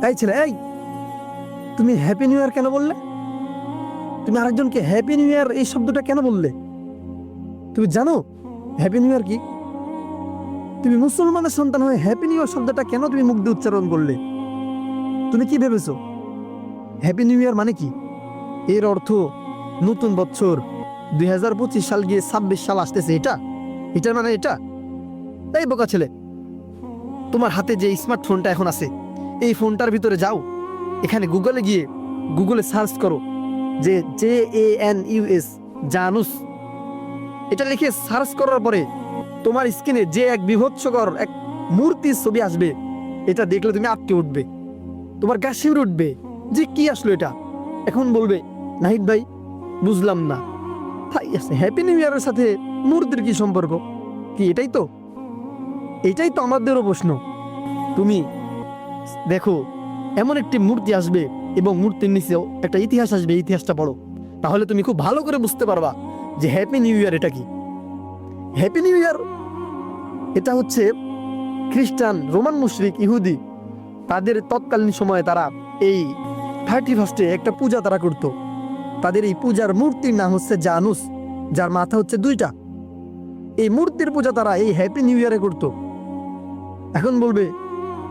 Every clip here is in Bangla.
এই ছেলে, এই তুমি হ্যাপি নিউ ইয়ার কেন বললে? তুমি আরেকজনকে হ্যাপি নিউ ইয়ার এই শব্দটা কেন বললে? তুমি জানো হ্যাপি নিউ ইয়ার কি? তুমি মুসলমানের সন্তান হয়ে হ্যাপি নিউ ইয়ার শব্দটা কেন তুমি মুখ দিয়ে উচ্চারণ করলে? তুমি কি ভেবেছো হ্যাপি নিউ ইয়ার মানে কি? এর অর্থ নতুন বছর, 2025 সাল গিয়ে 26 সাল আসতেছে, এটা মানে এটা? এই বোকা ছেলে, তোমার হাতে যে স্মার্টফোনটা এখন আছে, এই ফোনটার ভিতরে যাও, এখানে গুগলে সার্চ করো যে JANUS, জানুস, এটা লিখে সার্চ করার পরে তোমার স্ক্রিনে যে এক বিভৎসকর এক মূর্তির ছবি আসবে, এটা দেখলে তুমি আটকে উঠবে, তোমার গা শিউরে উঠবে যে কি আসলো এটা। এখন বলবে, নাহিদ ভাই বুঝলাম না, হ্যাপি নিউ ইয়ারের সাথে মূর্তির কি সম্পর্ক? কি এটাই তো আমাদেরও প্রশ্ন। তুমি দেখো, এমন একটি মূর্তি আসবে এবং মূর্তির নিচেও একটা ইতিহাস আসবে, ইতিহাসটা পড়ো, তাহলে তুমি খুব ভালো করে বুঝতে পারবা যে হ্যাপি নিউ ইয়ার এটা কি। হ্যাপি নিউ ইয়ার এটা হচ্ছে খ্রিস্টান, রোমান মুশরিক, ইহুদি, তাদের তৎকালীন সময়ে তারা এই 31 একটা পূজা তারা করত। তাদের এই পূজার মূর্তির নাম হচ্ছে জানুস, যার মাথা হচ্ছে 2টা। এই মূর্তির পূজা তারা এই হ্যাপি নিউ ইয়ারে করত। এখন বলবে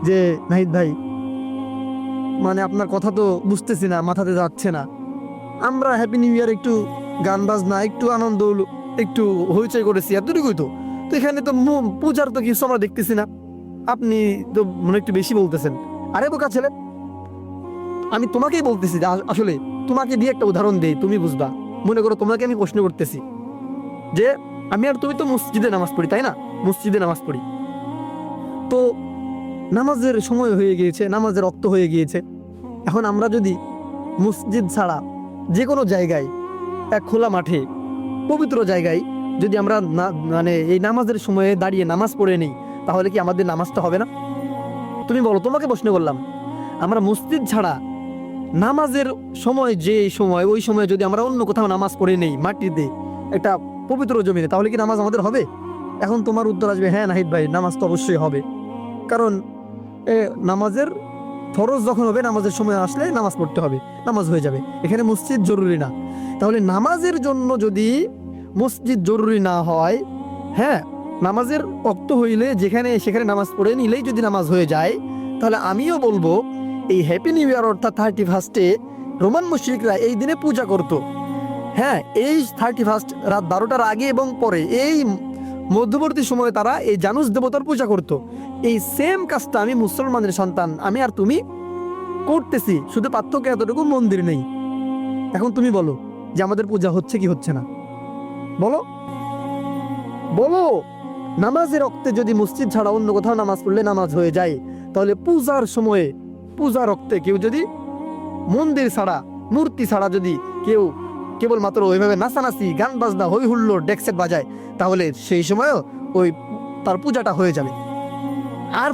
যে নাহিদ ভাই, মানে আপনার কথা তো বুঝতেছি না, মাথাতে যাচ্ছে না। আমরা হ্যাপি নিউ ইয়ার একটু গান বাজনা, একটু আনন্দ, একটু হইচই করেছি, এতটুকুই তো। তো এখানে তো পূজার তো কিছু আমরা দেখতেছি না, আপনি তো মনে একটু বেশি বলতেছেন। আরে বোকা ছেলে, আমি তোমাকেই বলতেছি, আসলে তোমাকে দিয়ে একটা উদাহরণ দেই, তুমি বুঝবা। মনে করো তোমাকে আমি প্রশ্ন করতেছি যে আমি আর তুমি তো মসজিদে নামাজ পড়ি, তাই না? মসজিদে নামাজ পড়ি, তো নামাজের সময় হয়ে গিয়েছে, নামাজের রক্ত হয়ে গিয়েছে। এখন আমরা যদি মসজিদ ছাড়া যে কোনো জায়গায়, এক খোলা মাঠে, পবিত্র জায়গায় যদি আমরা মানে এই নামাজের সময়ে দাঁড়িয়ে নামাজ পড়ে নিই, তাহলে কি আমাদের নামাজটা হবে না? তুমি বলো, তোমাকে প্রশ্ন করলাম। আমরা মসজিদ ছাড়া নামাজের সময়, যে সময়, ওই সময় যদি আমরা অন্য কোথাও নামাজ পড়ে নেই, মাটিতে একটা পবিত্র জমিনে, তাহলে কি নামাজ আমাদের হবে? এখন তোমার উত্তর আসবে, হ্যাঁ নাহিদ ভাই, নামাজ তো অবশ্যই হবে, কারণ নামাজের ফরজ যখন হবে, নামাজের সময় আসলে নামাজ পড়তে হবে, নামাজ হয়ে যাবে, এখানে মসজিদ জরুরি না। তাহলে নামাজের জন্য যদি মসজিদ জরুরি না হয়, হ্যাঁ, নামাজের ওয়াক্ত হইলে যেখানে সেখানে নামাজ পড়ে নিলেই যদি নামাজ হয়ে যায়, তাহলে আমিও বলবো এই হ্যাপি নিউ ইয়ার অর্থাৎ 31 রোমান মুশরিকরা এই দিনে পূজা করত। হ্যাঁ, এই 31 রাত 12টার আগে এবং পরে, এই মধ্যবর্তী সময়ে তারা এই জানুস দেবতার পূজা করত। এই সেম কাজটা আমি মুসলমানের সন্তান, আমি আর তুমি করতেছি, শুধু পার্থক্য এতটুকু, মন্দির নেই। এখন তুমি বলো যে আমাদের পূজা হচ্ছে কি হচ্ছে না? বলো নামাজের রক্তে যদি মসজিদ ছাড়া অন্য কোথাও নামাজ পড়লে নামাজ হয়ে যায়, তাহলে পূজার সময়ে, পূজার রক্তে কেউ যদি মন্দির ছাড়া, মূর্তি ছাড়া যদি কেউ কেবলমাত্র ওইভাবে নাচানাচি, গান বাজনা, হই হুল্লোড়, ডেকসেট বাজায়, তাহলে সেই সময়ও ওই তার পূজাটা হয়ে যাবে। আর